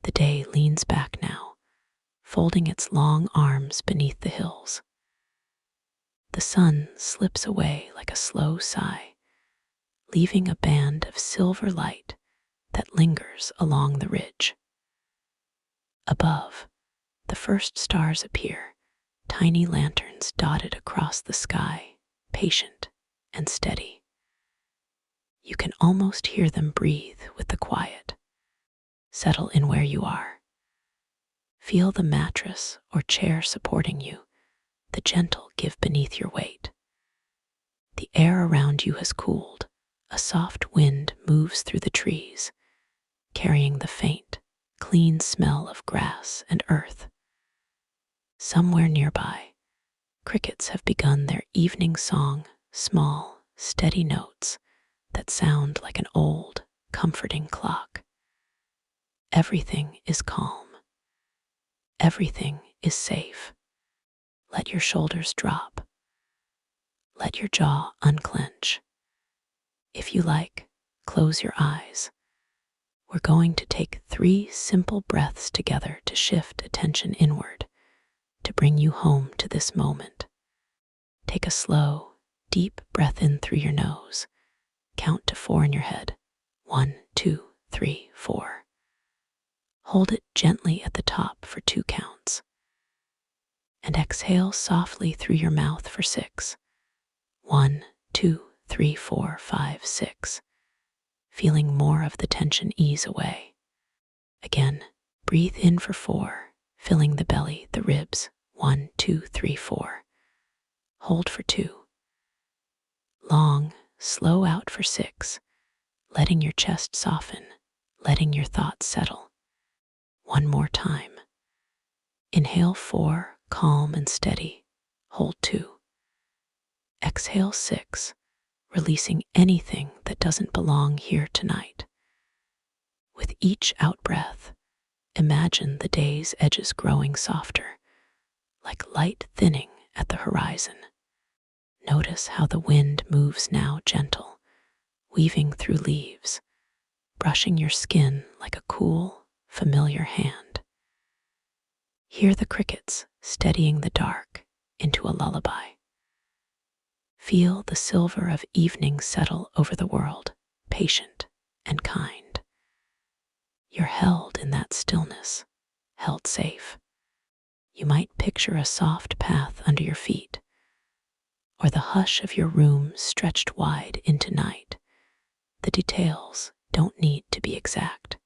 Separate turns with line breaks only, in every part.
The day leans back now, folding its long arms beneath the hills. The sun slips away like a slow sigh, leaving a band of silver light that lingers along the ridge. Above, the first stars appear, tiny lanterns dotted across the sky, patient and steady. You can almost hear them breathe with the quiet. Settle in where you are. Feel the mattress or chair supporting you, the gentle give beneath your weight. The air around you has cooled. A soft wind moves through the trees, carrying the faint, clean smell of grass and earth. Somewhere nearby, crickets have begun their evening song, small, steady notes that sound like an old, comforting clock. Everything is calm. Everything is safe. Let your shoulders drop. Let your jaw unclench. If you like, close your eyes. We're going to take 3 simple breaths together to shift attention inward, to bring you home to this moment. Take a slow, deep breath in through your nose. Count to 4 in your head. 1, 2, 3, 4. Hold it gently at the top for 2 counts. And exhale softly through your mouth for 6. 1, 2, 3, 4, 5, 6. Feeling more of the tension ease away. Again, breathe in for 4, filling the belly, the ribs. 1, 2, 3, 4. Hold for 2. Long, slow out for 6, letting your chest soften, letting your thoughts settle. 1 more time. Inhale 4, calm and steady. Hold 2. Exhale 6, releasing anything that doesn't belong here tonight. With each out-breath, imagine the day's edges growing softer, like light thinning at the horizon. Notice how the wind moves now gentle, weaving through leaves, brushing your skin like a cool, familiar hand. Hear the crickets steadying the dark into a lullaby. Feel the silver of evening settle over the world, patient and kind. You're held in that stillness, held safe. You might picture a soft path under your feet, or the hush of your room stretched wide into night. The details don't need to be exact.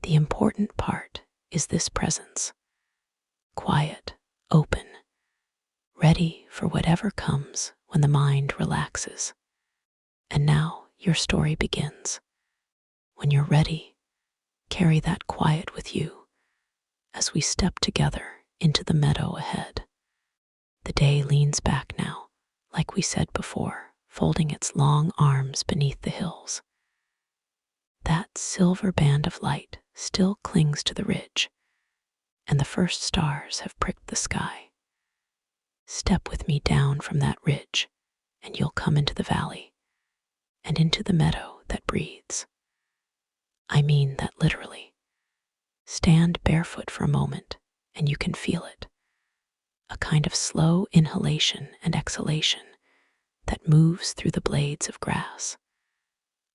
The important part is this presence, quiet, open, ready for whatever comes when the mind relaxes. And now your story begins. When you're ready, carry that quiet with you as we step together into the meadow ahead. The day leans back now, like we said before, folding its long arms beneath the hills. That silver band of light still clings to the ridge, and the first stars have pricked the sky. Step with me down from that ridge, and you'll come into the valley, and into the meadow that breathes. I mean that literally. Stand barefoot for a moment, and you can feel it. A kind of slow inhalation and exhalation that moves through the blades of grass.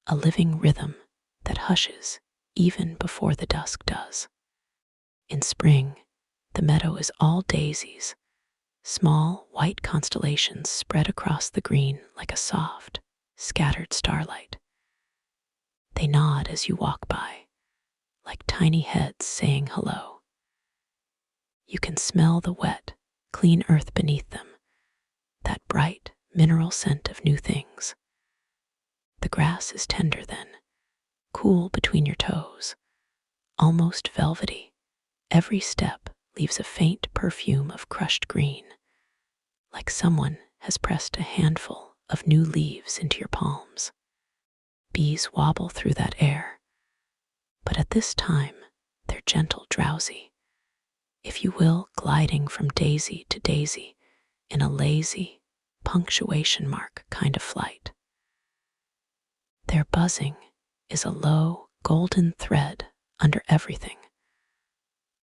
A living rhythm that hushes even before the dusk does. In spring, the meadow is all daisies, small white constellations spread across the green like a soft, scattered starlight. They nod as you walk by, like tiny heads saying hello. You can smell the wet, clean earth beneath them, that bright, mineral scent of new things. The grass is tender then, cool between your toes, almost velvety. Every step leaves a faint perfume of crushed green, like someone has pressed a handful of new leaves into your palms. Bees wobble through that air, but at this time they're gentle, drowsy, if you will, gliding from daisy to daisy in a lazy, punctuation mark kind of flight. Their buzzing is a low, golden thread under everything,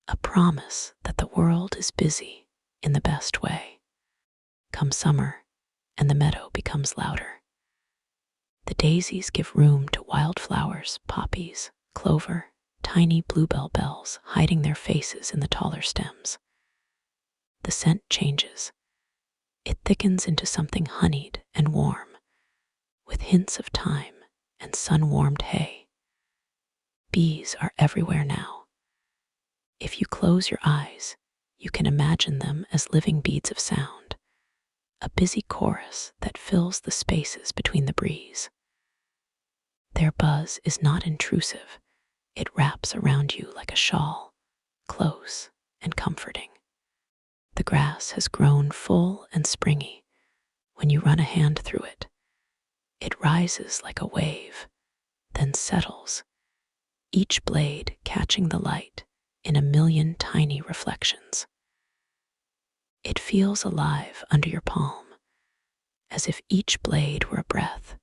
a promise that the world is busy in the best way. Come summer, and the meadow becomes louder. The daisies give room to wildflowers, poppies, clover, tiny bluebell bells hiding their faces in the taller stems. The scent changes. It thickens into something honeyed and warm, with hints of thyme and sun-warmed hay. Bees are everywhere now. If you close your eyes, you can imagine them as living beads of sound, a busy chorus that fills the spaces between the breeze. Their buzz is not intrusive. It wraps around you like a shawl, close and comforting. The grass has grown full and springy. When you run a hand through it, it rises like a wave, then settles, each blade catching the light in a million tiny reflections. It feels alive under your palm, as if each blade were a breath,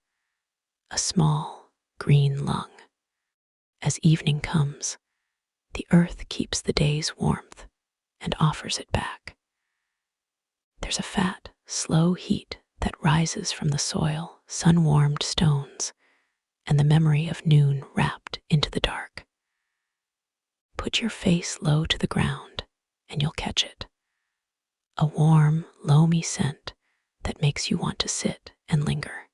a small green lung. As evening comes, the earth keeps the day's warmth and offers it back. There's a fat, slow heat that rises from the soil, sun-warmed stones, and the memory of noon wrapped into the dark. Put your face low to the ground, and you'll catch it. A warm, loamy scent that makes you want to sit and linger.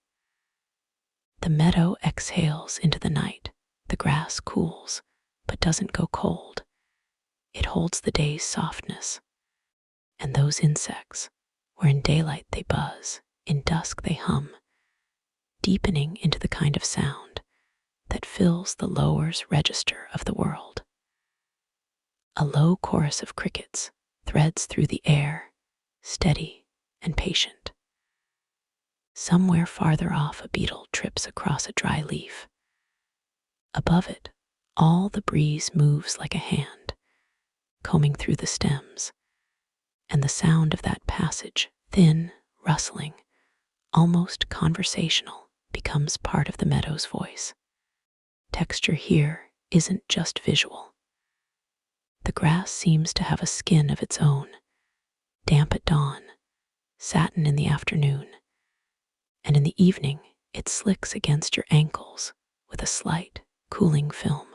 The meadow exhales into the night. The grass cools, but doesn't go cold. It holds the day's softness. And those insects, where in daylight they buzz, in dusk they hum, deepening into the kind of sound that fills the lower's register of the world. A low chorus of crickets threads through the air, steady and patient. Somewhere farther off, a beetle trips across a dry leaf. Above it, all the breeze moves like a hand, combing through the stems, and the sound of that passage, thin, rustling, almost conversational, becomes part of the meadow's voice. Texture here isn't just visual. The grass seems to have a skin of its own, damp at dawn, satin in the afternoon, and in the evening it slicks against your ankles with a slight, cooling film.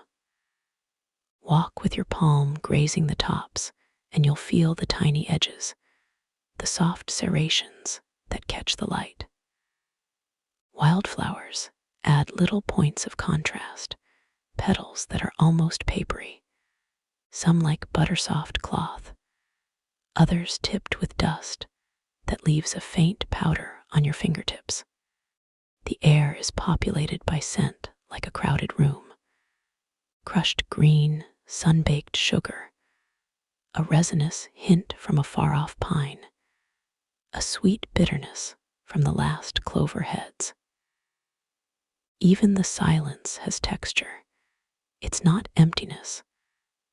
Walk with your palm grazing the tops, and you'll feel the tiny edges, the soft serrations that catch the light. Wildflowers add little points of contrast, petals that are almost papery, some like butter-soft cloth, others tipped with dust that leaves a faint powder on your fingertips. The air is populated by scent like a crowded room. Crushed green, sun-baked sugar, a resinous hint from a far-off pine, a sweet bitterness from the last clover heads. Even the silence has texture. It's not emptiness,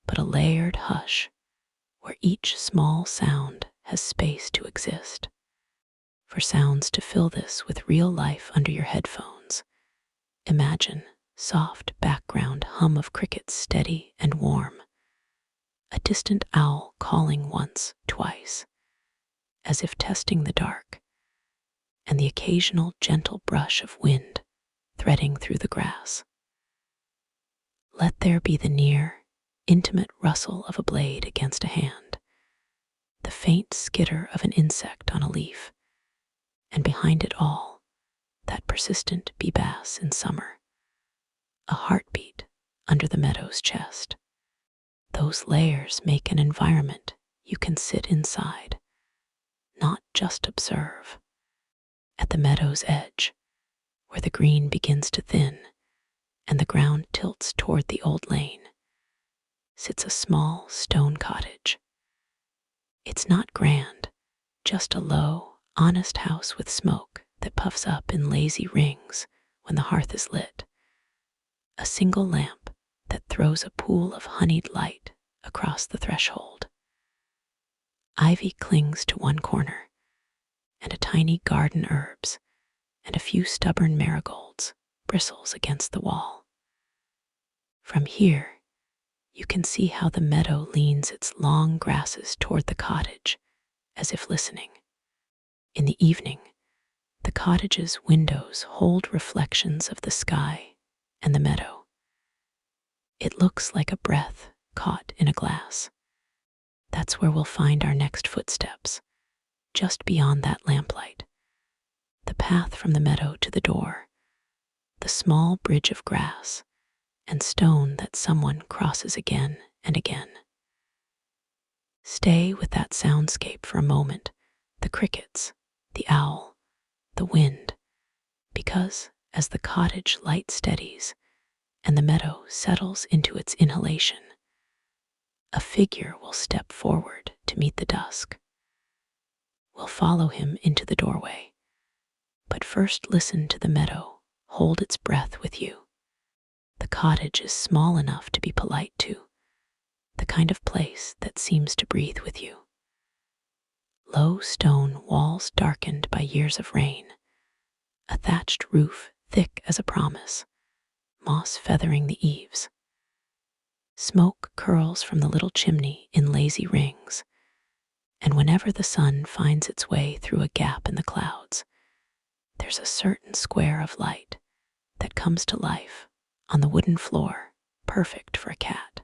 but a layered hush where each small sound has space to exist. For sounds to fill this with real life under your headphones, imagine soft background hum of crickets, steady and warm, a distant owl calling once, twice, as if testing the dark, and the occasional gentle brush of wind threading through the grass. Let there be the near, intimate rustle of a blade against a hand, the faint skitter of an insect on a leaf, and behind it all, that persistent bee bass in summer, a heartbeat under the meadow's chest. Those layers make an environment you can sit inside, not just observe. At the meadow's edge, where the green begins to thin and the ground tilts toward the old lane, sits a small stone cottage. It's not grand, just a low, honest house with smoke that puffs up in lazy rings when the hearth is lit. A single lamp that throws a pool of honeyed light across the threshold. Ivy clings to one corner, and a tiny garden herbs and a few stubborn marigolds bristles against the wall. From here, You can see how the meadow leans its long grasses toward the cottage, as if listening. In the evening, the cottage's windows hold reflections of the sky and the meadow. It looks like a breath caught in a glass. That's where we'll find our next footsteps, just beyond that lamplight. The path from the meadow to the door, the small bridge of grass and stone that someone crosses again and again. Stay with that soundscape for a moment, the crickets, the owl, the wind, because as the cottage light steadies and the meadow settles into its inhalation, a figure will step forward to meet the dusk. We'll follow him into the doorway, but first listen to the meadow hold its breath with you. The cottage is small enough to be polite to, the kind of place that seems to breathe with you. Low stone walls darkened by years of rain, a thatched roof thick as a promise, moss feathering the eaves. Smoke curls from the little chimney in lazy rings, and whenever the sun finds its way through a gap in the clouds, there's a certain square of light that comes to life on the wooden floor, perfect for a cat.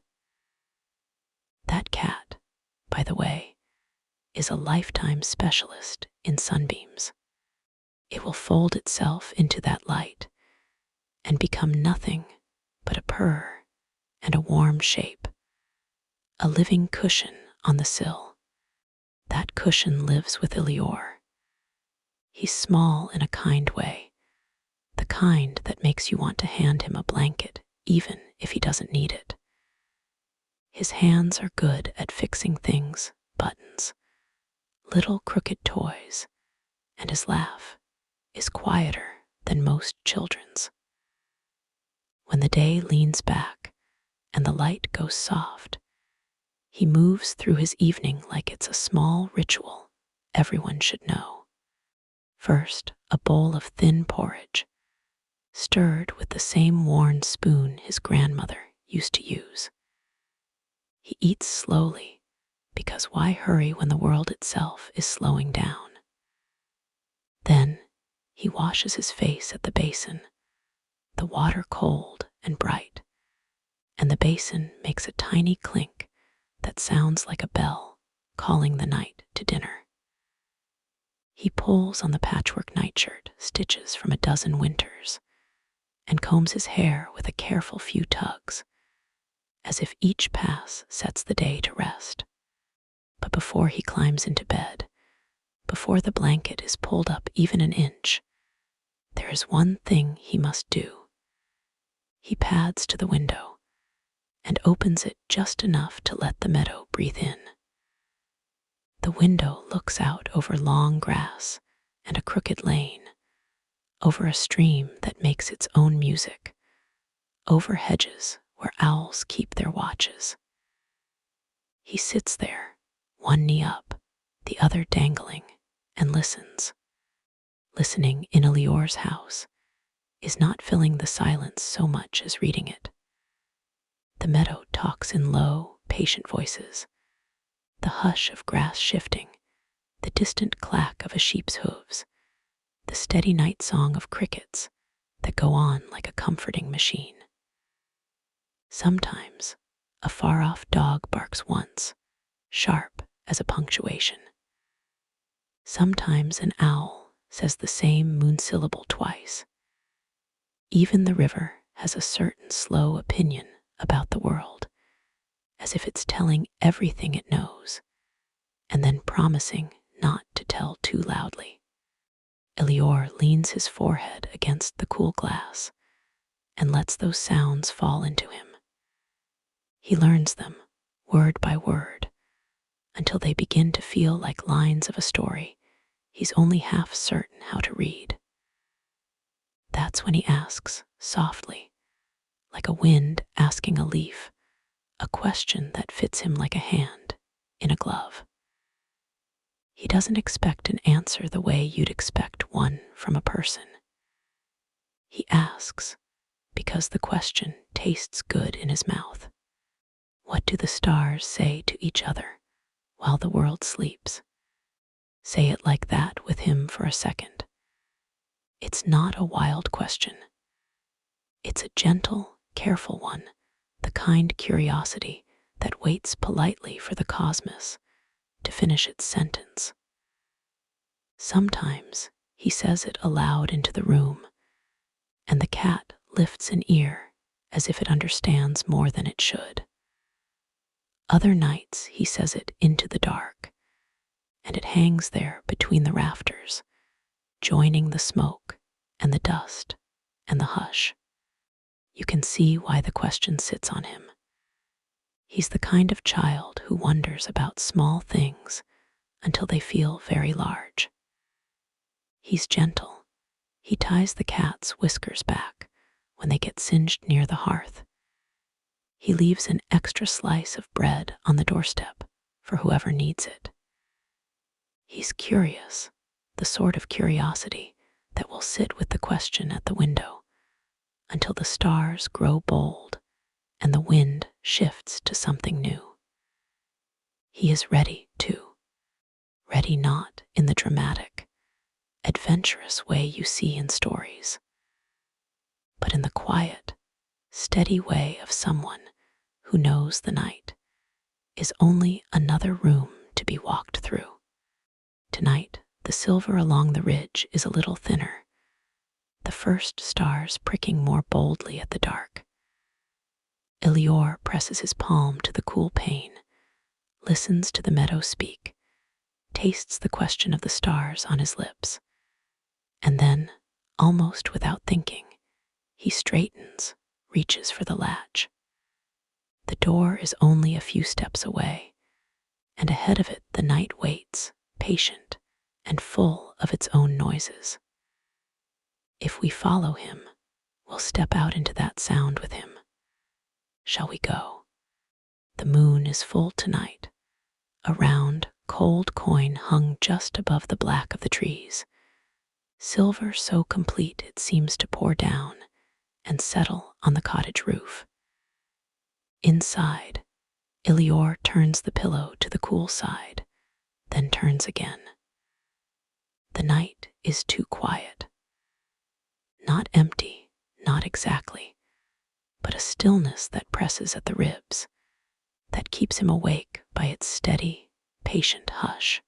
That cat, by the way, is a lifetime specialist in sunbeams. It will fold itself into that light and become nothing but a purr and a warm shape, a living cushion on the sill. That cushion lives with Elior. He's small in a kind way, the kind that makes you want to hand him a blanket even if he doesn't need it. His hands are good at fixing things, buttons, little crooked toys, and his laugh is quieter than most children's. When the day leans back and the light goes soft, he moves through his evening like it's a small ritual everyone should know. First, a bowl of thin porridge, stirred with the same worn spoon his grandmother used to use. He eats slowly, because why hurry when the world itself is slowing down? Then he washes his face at the basin, the water cold and bright, and the basin makes a tiny clink that sounds like a bell calling the night to dinner. He pulls on the patchwork nightshirt stitches from a dozen winters and combs his hair with a careful few tugs, as if each pass sets the day to rest. But before he climbs into bed, before the blanket is pulled up even an inch, there is one thing he must do. He pads to the window and opens it just enough to let the meadow breathe in. The window looks out over long grass and a crooked lane, over a stream that makes its own music, over hedges where owls keep their watches. He sits there, one knee up, the other dangling, and listens. Listening in Elior's house is not filling the silence so much as reading it. The meadow talks in low, patient voices, the hush of grass shifting, the distant clack of a sheep's hooves, the steady night song of crickets that go on like a comforting machine. Sometimes a far-off dog barks once, sharp as a punctuation. Sometimes an owl says the same monosyllable twice. Even the river has a certain slow opinion about the world, as if it's telling everything it knows, and then promising not to tell too loudly. Elior leans his forehead against the cool glass and lets those sounds fall into him. He learns them, word by word, until they begin to feel like lines of a story he's only half certain how to read. That's when he asks, softly, like a wind asking a leaf, a question that fits him like a hand in a glove. He doesn't expect an answer the way you'd expect one from a person. He asks because the question tastes good in his mouth. What do the stars say to each other while the world sleeps? Say it like that with him for a second. It's not a wild question. It's a gentle, careful one, the kind curiosity that waits politely for the cosmos to finish its sentence. Sometimes he says it aloud into the room, and the cat lifts an ear as if it understands more than it should. Other nights he says it into the dark, and it hangs there between the rafters, joining the smoke and the dust and the hush. You can see why the question sits on him. He's the kind of child who wonders about small things until they feel very large. He's gentle. He ties the cat's whiskers back when they get singed near the hearth. He leaves an extra slice of bread on the doorstep for whoever needs it. He's curious, the sort of curiosity that will sit with the question at the window until the stars grow bold and the wind shifts to something new. He is ready, too. Ready not in the dramatic, adventurous way you see in stories, but in the quiet, steady way of someone who knows the night is only another room to be walked through. Tonight, the silver along the ridge is a little thinner, the first stars pricking more boldly at the dark. Elior presses his palm to the cool pane, listens to the meadow speak, tastes the question of the stars on his lips, and then, almost without thinking, he straightens, reaches for the latch. The door is only a few steps away, and ahead of it the night waits, patient and full of its own noises. If we follow him, we'll step out into that sound with him. Shall we go? The moon is full tonight, a round, cold coin hung just above the black of the trees, silver so complete it seems to pour down and settle on the cottage roof. Inside, Elior turns the pillow to the cool side, then turns again. The night is too quiet. Not empty, not exactly, but a stillness that presses at the ribs, that keeps him awake by its steady, patient hush.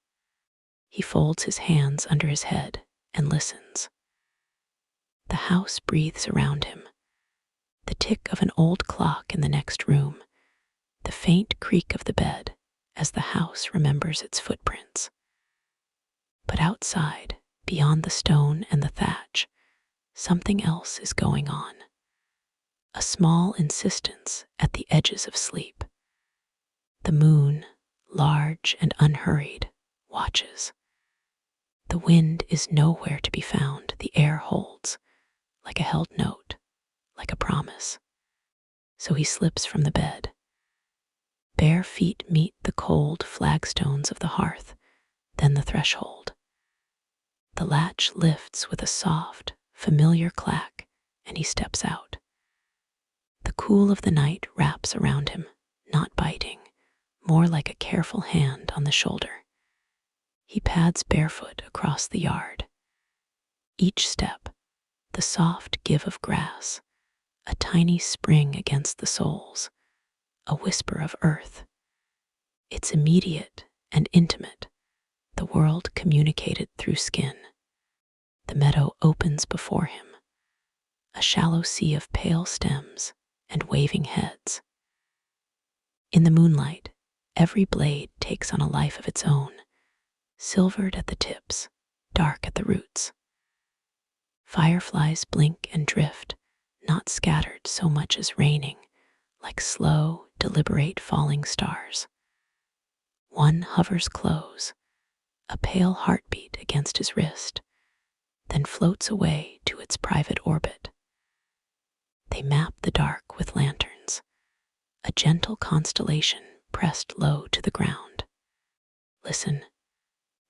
He folds his hands under his head and listens. The house breathes around him. The tick of an old clock in the next room, the faint creak of the bed as the house remembers its footprints. But outside, beyond the stone and the thatch, something else is going on. A small insistence at the edges of sleep. The moon, large and unhurried, watches. The wind is nowhere to be found. The air holds, like a held note, like a promise. So he slips from the bed. Bare feet meet the cold flagstones of the hearth, then the threshold. The latch lifts with a soft, familiar clack, and he steps out. The cool of the night wraps around him, not biting, more like a careful hand on the shoulder. He pads barefoot across the yard. Each step, the soft give of grass, a tiny spring against the soles, a whisper of earth. It's immediate and intimate, the world communicated through skin. The meadow opens before him, a shallow sea of pale stems and waving heads. In the moonlight, every blade takes on a life of its own, silvered at the tips, dark at the roots. Fireflies blink and drift, not scattered so much as raining, like slow, deliberate falling stars. One hovers close, a pale heartbeat against his wrist, then floats away to its private orbit. They map the dark with lanterns, a gentle constellation pressed low to the ground. Listen,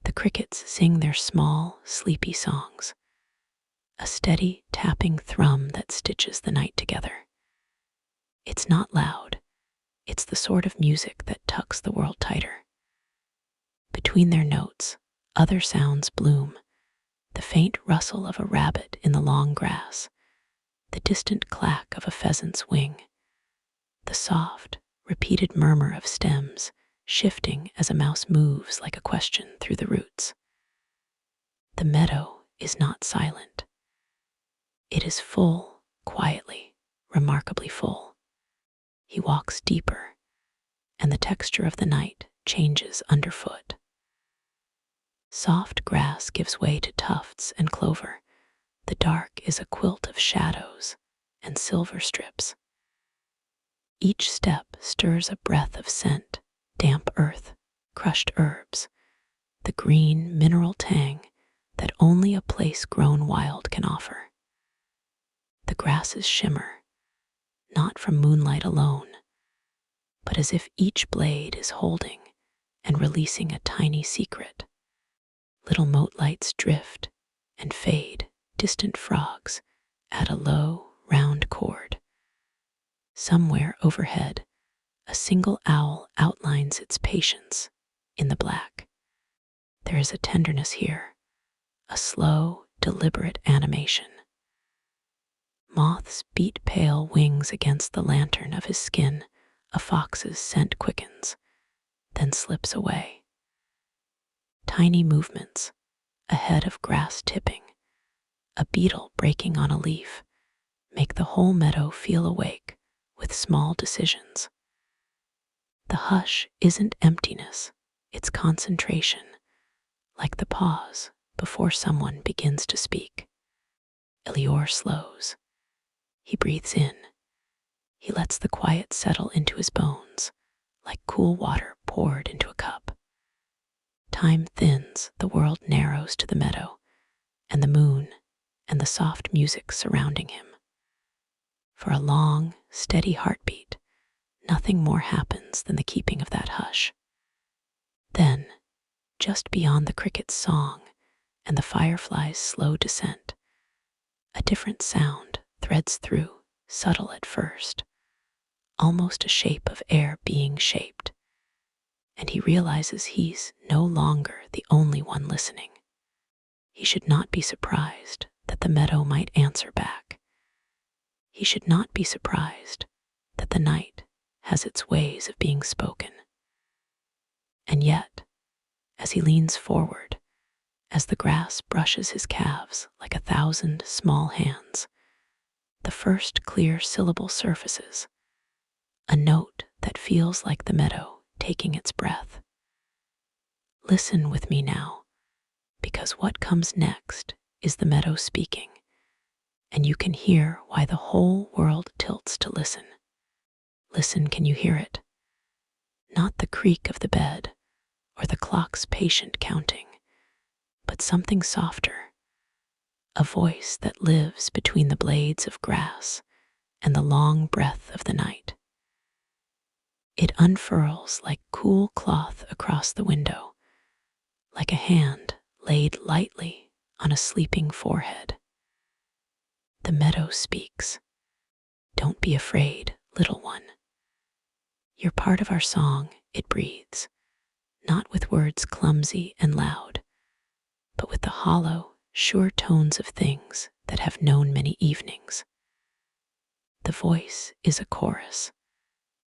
the crickets sing their small, sleepy songs, a steady tapping thrum that stitches the night together. It's not loud, It's the sort of music that tucks the world tighter. Between their notes, other sounds bloom, the faint rustle of a rabbit in the long grass, the distant clack of a pheasant's wing, the soft, repeated murmur of stems shifting as a mouse moves like a question through the roots. The meadow is not silent. It is full, quietly, remarkably full. He walks deeper, and the texture of the night changes underfoot. Soft grass gives way to tufts and clover. The dark is a quilt of shadows and silver strips. Each step stirs a breath of scent, damp earth, crushed herbs, the green mineral tang that only a place grown wild can offer. The grasses shimmer, not from moonlight alone, but as if each blade is holding and releasing a tiny secret. Little mote lights drift and fade, distant frogs add a low, round chord. Somewhere overhead, a single owl outlines its patience in the black. There is a tenderness here, a slow, deliberate animation. Moths beat pale wings against the lantern of his skin. A fox's scent quickens, then slips away. Tiny movements, a head of grass tipping, a beetle breaking on a leaf, make the whole meadow feel awake with small decisions. The hush isn't emptiness, it's concentration, like the pause before someone begins to speak. Elior slows. He breathes in. He lets the quiet settle into his bones, like cool water poured into a cup. Time thins, the world narrows to the meadow, and the moon, and the soft music surrounding him. For a long, steady heartbeat, nothing more happens than the keeping of that hush. Then, just beyond the cricket's song and the firefly's slow descent, a different sound threads through, subtle at first, almost a shape of air being shaped, and he realizes he's no longer the only one listening. He should not be surprised that the meadow might answer back. He should not be surprised that the night has its ways of being spoken. And yet, as he leans forward, as the grass brushes his calves like 1,000 small hands, the first clear syllable surfaces, a note that feels like the meadow taking its breath. Listen with me now, because what comes next is the meadow speaking, and you can hear why the whole world tilts to listen. Listen, can you hear it? Not the creak of the bed or the clock's patient counting, but something softer, a voice that lives between the blades of grass and the long breath of the night. It unfurls like cool cloth across the window, like a hand laid lightly on a sleeping forehead. The meadow speaks. Don't be afraid, little one. You're part of our song, it breathes, not with words clumsy and loud, but with the hollow, sure tones of things that have known many evenings. The voice is a chorus,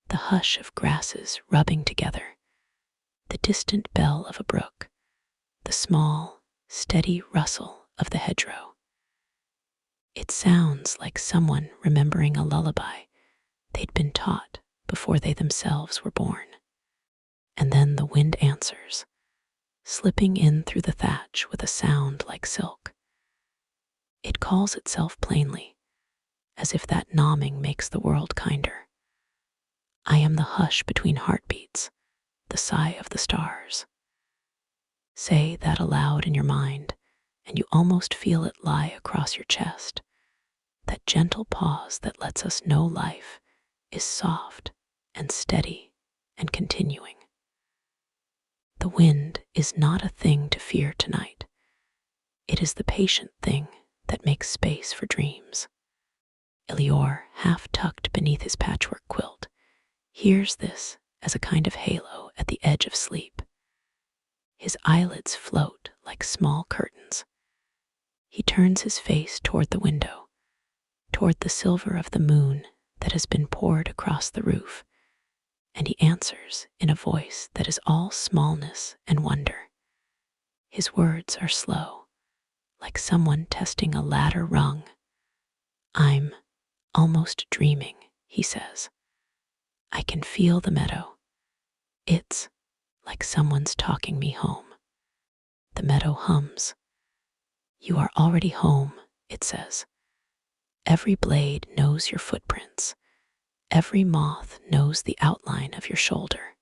the hush of grasses rubbing together, the distant bell of a brook, the small, steady rustle of the hedgerow. It sounds like someone remembering a lullaby they'd been taught before they themselves were born. And then the wind answers, slipping in through the thatch with a sound like silk. It calls itself plainly, as if that gnawing makes the world kinder. I am the hush between heartbeats, the sigh of the stars. Say that aloud in your mind, and you almost feel it lie across your chest, that gentle pause that lets us know life is soft and steady and continuing. The wind is not a thing to fear tonight. It is the patient thing that makes space for dreams. Elior, half tucked beneath his patchwork quilt, hears this as a kind of halo at the edge of sleep. His eyelids float like small curtains. He turns his face toward the window, toward the silver of the moon that has been poured across the roof, and he answers in a voice that is all smallness and wonder. His words are slow, like someone testing a ladder rung. "I'm almost dreaming," he says. "I can feel the meadow. It's like someone's talking me home." The meadow hums. "You are already home," it says. "Every blade knows your footprints. Every moth knows the outline of your shoulder.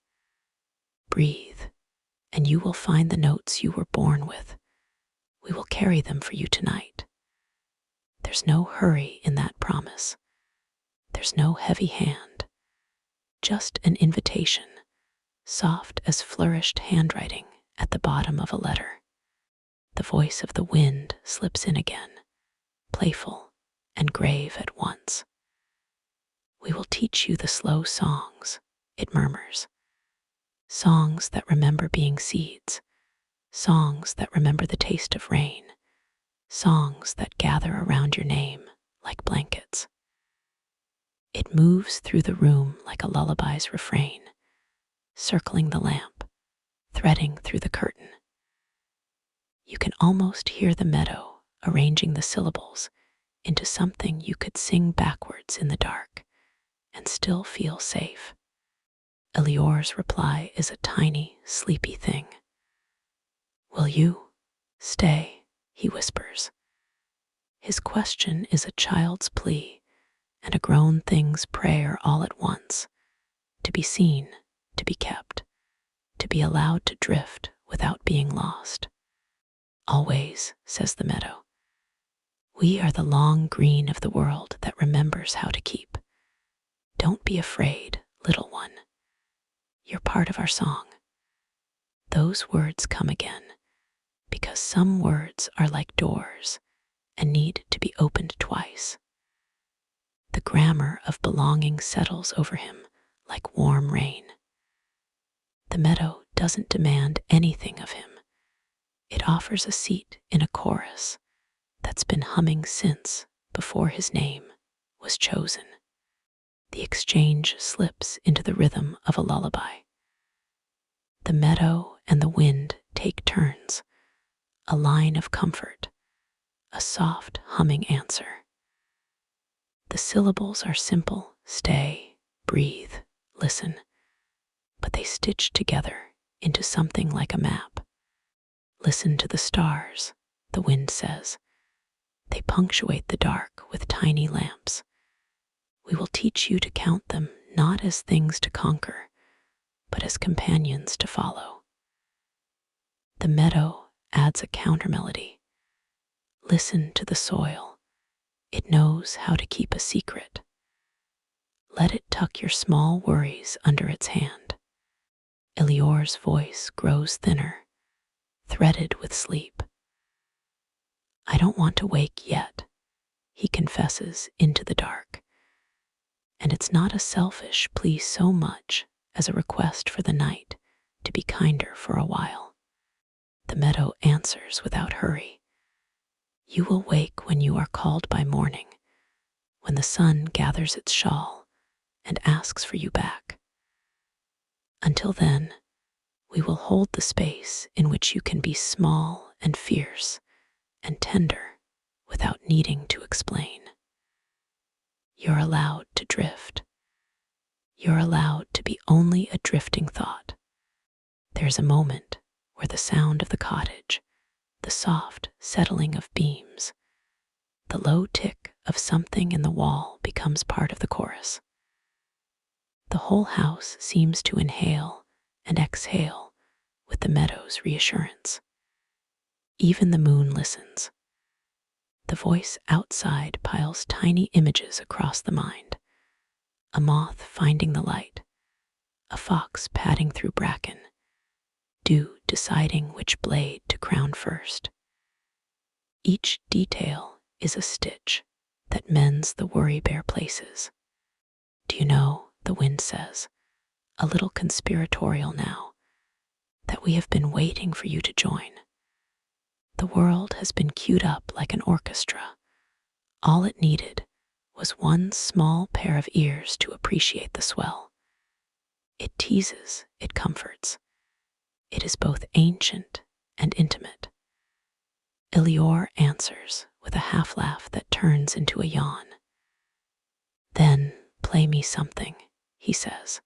Breathe, and you will find the notes you were born with. We will carry them for you tonight." There's no hurry in that promise. There's no heavy hand. Just an invitation, soft as flourished handwriting at the bottom of a letter. The voice of the wind slips in again, playful and grave at once. "We will teach you the slow songs," it murmurs. "Songs that remember being seeds, songs that remember the taste of rain, songs that gather around your name like blankets." It moves through the room like a lullaby's refrain, circling the lamp, threading through the curtain. You can almost hear the meadow arranging the syllables into something you could sing backwards in the dark and still feel safe. Elior's reply is a tiny, sleepy thing. "Will you stay?" he whispers. His question is a child's plea and a grown thing's prayer all at once, to be seen, to be kept, to be allowed to drift without being lost. "Always," says the meadow. "We are the long green of the world that remembers how to keep. Don't be afraid, little one. You're part of our song." Those words come again, because some words are like doors and need to be opened twice. The grammar of belonging settles over him like warm rain. The meadow doesn't demand anything of him. It offers a seat in a chorus that's been humming since before his name was chosen. The exchange slips into the rhythm of a lullaby. The meadow and the wind take turns, a line of comfort, a soft humming answer. The syllables are simple: stay, breathe, listen, but they stitch together into something like a map. "Listen to the stars," the wind says. "They punctuate the dark with tiny lamps. We will teach you to count them not as things to conquer, but as companions to follow." The meadow adds a countermelody. "Listen to the soil. It knows how to keep a secret. Let it tuck your small worries under its hand." Elior's voice grows thinner, threaded with sleep. "I don't want to wake yet," he confesses into the dark. And it's not a selfish plea so much as a request for the night to be kinder for a while. The meadow answers without hurry. "You will wake when you are called by morning, when the sun gathers its shawl and asks for you back. Until then, we will hold the space in which you can be small and fierce and tender without needing to explain. You're allowed to drift. You're allowed to be only a drifting thought." There's a moment where the sound of the cottage, the soft settling of beams, the low tick of something in the wall becomes part of the chorus. The whole house seems to inhale and exhale with the meadow's reassurance. Even the moon listens. The voice outside piles tiny images across the mind. A moth finding the light, a fox padding through bracken, dew deciding which blade to crown first. Each detail is a stitch that mends the worry-bare places. "Do you know," the wind says, a little conspiratorial now, that we have been waiting for you to join. The world has been queued up like an orchestra. All it needed was one small pair of ears to appreciate the swell. It teases, it comforts. It is both ancient and intimate. Elior answers with a half-laugh that turns into a yawn. Then play me something, he says.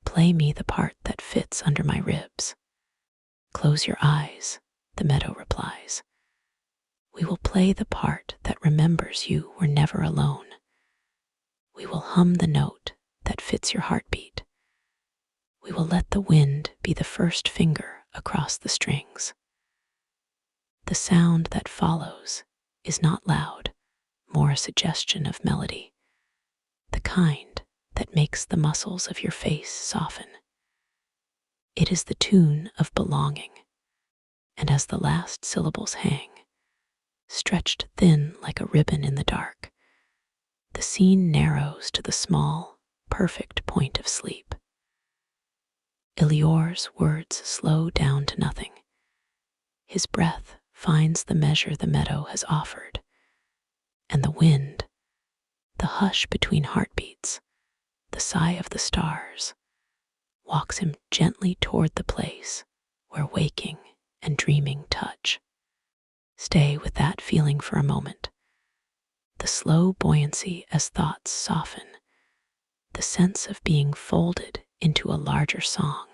Play me the part that fits under my ribs. Close your eyes, the meadow replies. We will play the part that remembers you were never alone. We will hum the note that fits your heartbeat. We will let the wind be the first finger across the strings. The sound that follows is not loud, more a suggestion of melody, the kind that makes the muscles of your face soften. It is the tune of belonging, and as the last syllables hang, stretched thin like a ribbon in the dark, the scene narrows to the small, perfect point of sleep. Elior's words slow down to nothing. His breath finds the measure the meadow has offered, and the wind, the hush between heartbeats, the sigh of the stars, walks him gently toward the place where waking and dreaming touch. Stay with that feeling for a moment. The slow buoyancy as thoughts soften, the sense of being folded into a larger song.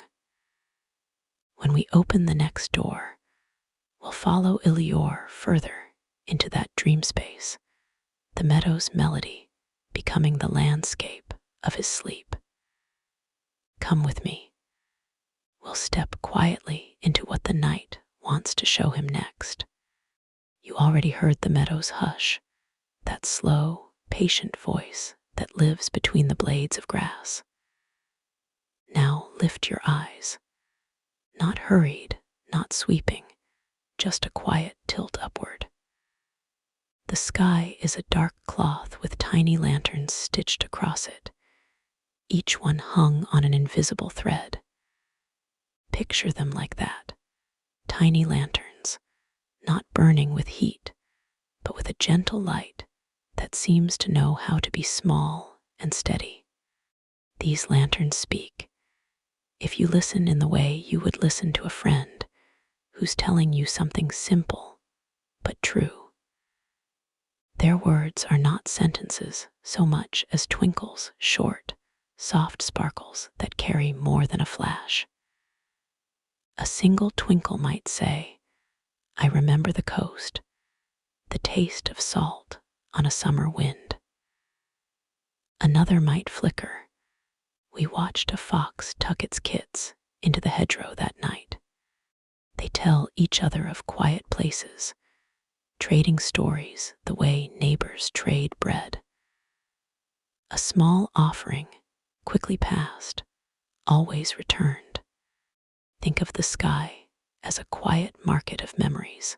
When we open the next door, we'll follow Elior further into that dream space, the meadow's melody becoming the landscape of his sleep. Come with me. We'll step quietly into what the night wants to show him next. You already heard the meadow's hush, that slow, patient voice that lives between the blades of grass. Now lift your eyes. Not hurried, not sweeping, just a quiet tilt upward. The sky is a dark cloth with tiny lanterns stitched across it, each one hung on an invisible thread. Picture them like that, tiny lanterns, not burning with heat, but with a gentle light that seems to know how to be small and steady. These lanterns speak. If you listen in the way you would listen to a friend who's telling you something simple but true. Their words are not sentences so much as twinkles, short, soft sparkles that carry more than a flash. A single twinkle might say, I remember the coast, the taste of salt on a summer wind. Another might flicker, we watched a fox tuck its kits into the hedgerow that night. They tell each other of quiet places, trading stories the way neighbors trade bread. A small offering, quickly passed, always returned. Think of the sky as a quiet market of memories.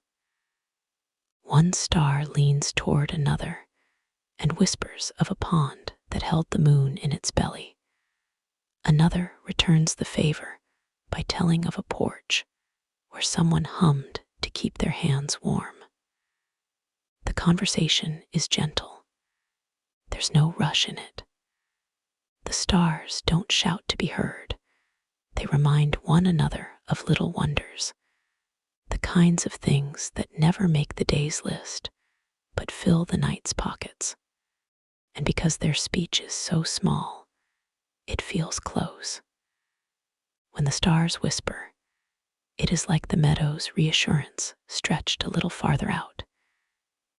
One star leans toward another and whispers of a pond that held the moon in its belly. Another returns the favor by telling of a porch where someone hummed to keep their hands warm. The conversation is gentle. There's no rush in it. The stars don't shout to be heard. They remind one another of little wonders, the kinds of things that never make the day's list, but fill the night's pockets. And because their speech is so small, it feels close. When the stars whisper, it is like the meadow's reassurance stretched a little farther out.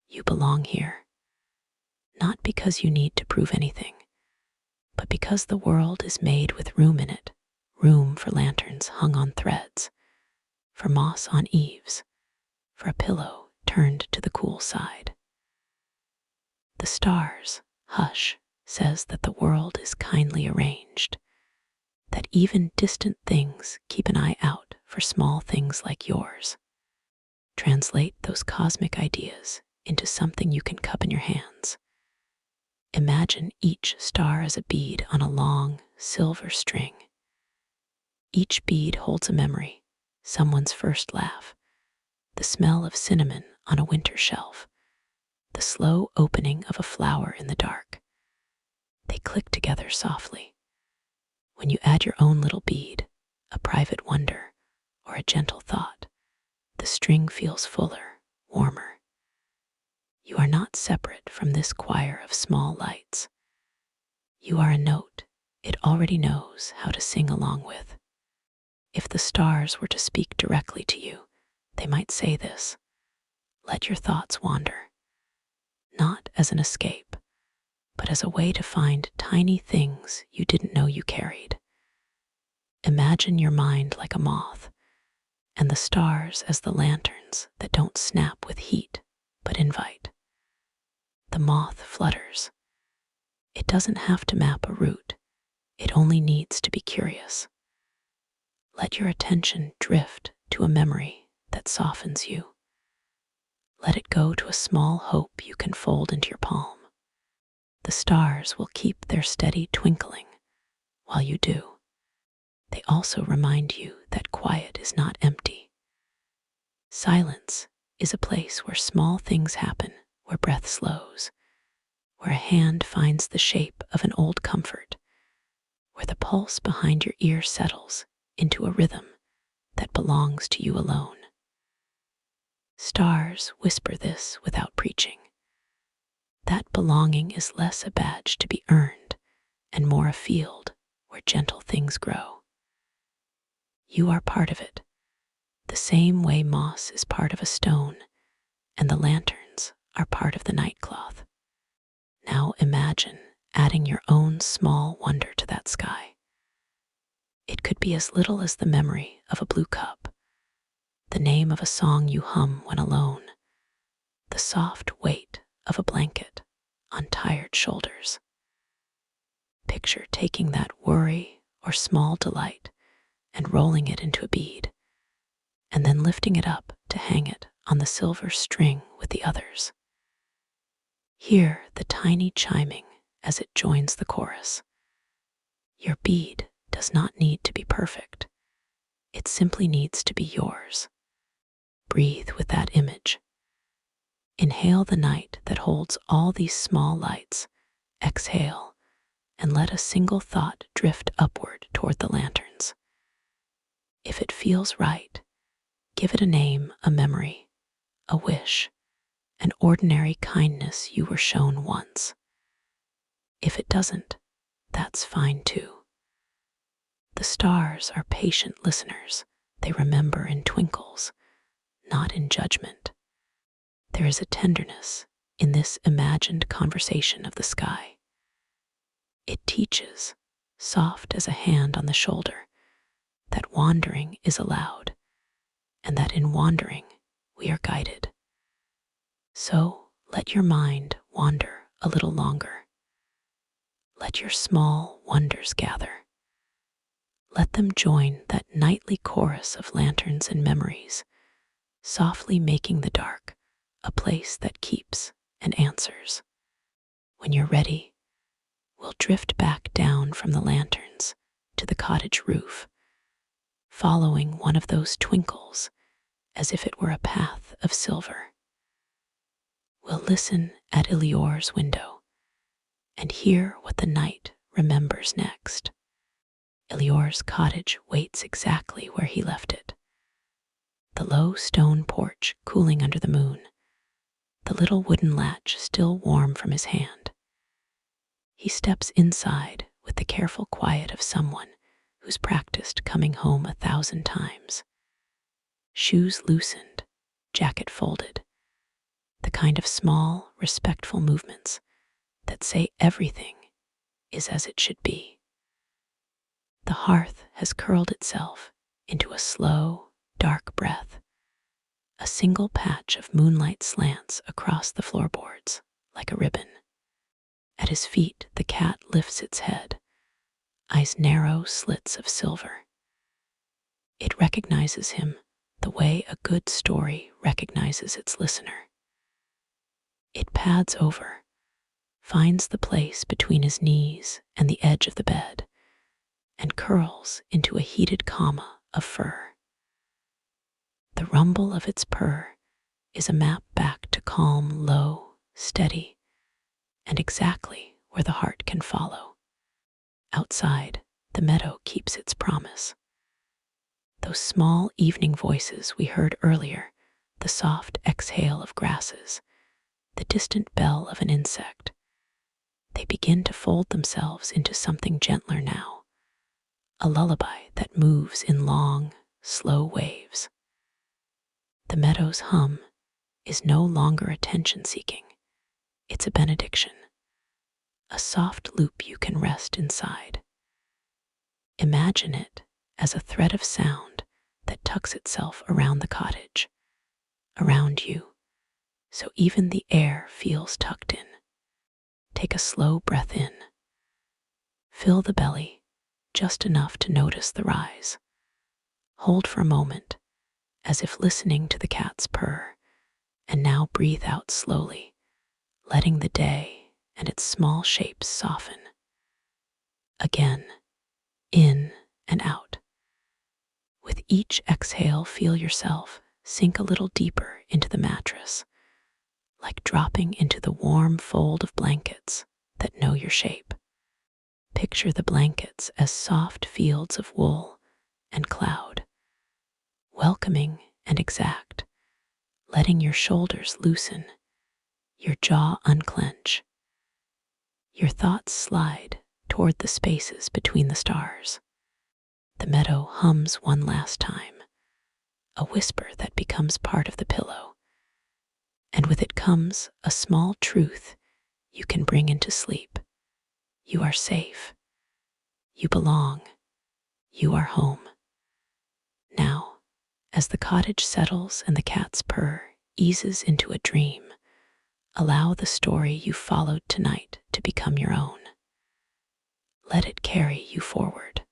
You belong here, not because you need to prove anything, but because the world is made with room in it, room for lanterns hung on threads, for moss on eaves, for a pillow turned to the cool side. The stars, hush, says that the world is kindly arranged, that even distant things keep an eye out for small things like yours. Translate those cosmic ideas into something you can cup in your hands. Imagine each star as a bead on a long, silver string. Each bead holds a memory, someone's first laugh, the smell of cinnamon on a winter shelf, the slow opening of a flower in the dark. They click together softly. When you add your own little bead, a private wonder, or a gentle thought, the string feels fuller, warmer. You are not separate from this choir of small lights. You are a note it already knows how to sing along with. If the stars were to speak directly to you, they might say this: let your thoughts wander, not as an escape, but as a way to find tiny things you didn't know you carried. Imagine your mind like a moth, and the stars as the lanterns that don't snap with heat, but invite. The moth flutters. It doesn't have to map a route. It only needs to be curious. Let your attention drift to a memory that softens you. Let it go to a small hope you can fold into your palm. The stars will keep their steady twinkling while you do. They also remind you that quiet is not empty. Silence is a place where small things happen, where breath slows, where a hand finds the shape of an old comfort, where the pulse behind your ear settles into a rhythm that belongs to you alone. Stars whisper this without preaching. That belonging is less a badge to be earned and more a field where gentle things grow. You are part of it, the same way moss is part of a stone and the lanterns are part of the nightcloth. Now imagine adding your own small wonder to that sky. It could be as little as the memory of a blue cup, the name of a song you hum when alone, the soft weight of a blanket on tired shoulders. Picture taking that worry or small delight and rolling it into a bead, and then lifting it up to hang it on the silver string with the others. Hear the tiny chiming as it joins the chorus. Your bead does not need to be perfect. It simply needs to be yours. Breathe with that image. Inhale the night that holds all these small lights. Exhale, and let a single thought drift upward toward the lanterns. If it feels right, give it a name, a memory, a wish, an ordinary kindness you were shown once. If it doesn't, that's fine too. The stars are patient listeners. They remember in twinkles, not in judgment. There is a tenderness in this imagined conversation of the sky. It teaches, soft as a hand on the shoulder, that wandering is allowed, and that in wandering we are guided. So let your mind wander a little longer. Let your small wonders gather. Let them join that nightly chorus of lanterns and memories, softly making the dark a place that keeps and answers. When you're ready, we'll drift back down from the lanterns to the cottage roof, following one of those twinkles as if it were a path of silver. We'll listen at Elior's window and hear what the night remembers next. Elior's cottage waits exactly where he left it. The low stone porch cooling under the moon, the little wooden latch still warm from his hand. He steps inside with the careful quiet of someone who's practiced coming home 1,000 times. Shoes loosened, jacket folded, the kind of small, respectful movements that say everything is as it should be. The hearth has curled itself into a slow, dark breath. A single patch of moonlight slants across the floorboards like a ribbon. At his feet, the cat lifts its head, eyes narrow slits of silver. It recognizes him the way a good story recognizes its listener. It pads over, finds the place between his knees and the edge of the bed and curls into a heated comma of fur. The rumble of its purr is a map back to calm, low, steady, and exactly where the heart can follow. Outside, the meadow keeps its promise. Those small evening voices we heard earlier, the soft exhale of grasses, the distant bell of an insect, they begin to fold themselves into something gentler now, a lullaby that moves in long, slow waves. The meadow's hum is no longer attention-seeking. It's a benediction, a soft loop you can rest inside. Imagine it as a thread of sound that tucks itself around the cottage, around you, so even the air feels tucked in. Take a slow breath in. Fill the belly, just enough to notice the rise. Hold for a moment, as if listening to the cat's purr, and now breathe out slowly, letting the day and its small shapes soften. Again, in and out. With each exhale, feel yourself sink a little deeper into the mattress, like dropping into the warm fold of blankets that know your shape. Picture the blankets as soft fields of wool and cloud, welcoming and exact, letting your shoulders loosen, your jaw unclench. Your thoughts slide toward the spaces between the stars. The meadow hums one last time, a whisper that becomes part of the pillow. And with it comes a small truth you can bring into sleep. You are safe. You belong. You are home. Now, as the cottage settles and the cat's purr eases into a dream, allow the story you followed tonight to become your own. Let it carry you forward.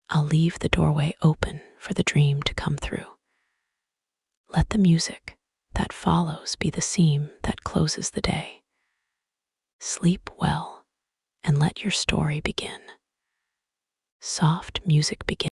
I'll leave the doorway open for the dream to come through. Let the music that follows be the seam that closes the day. Sleep well and let your story begin. Soft music begins.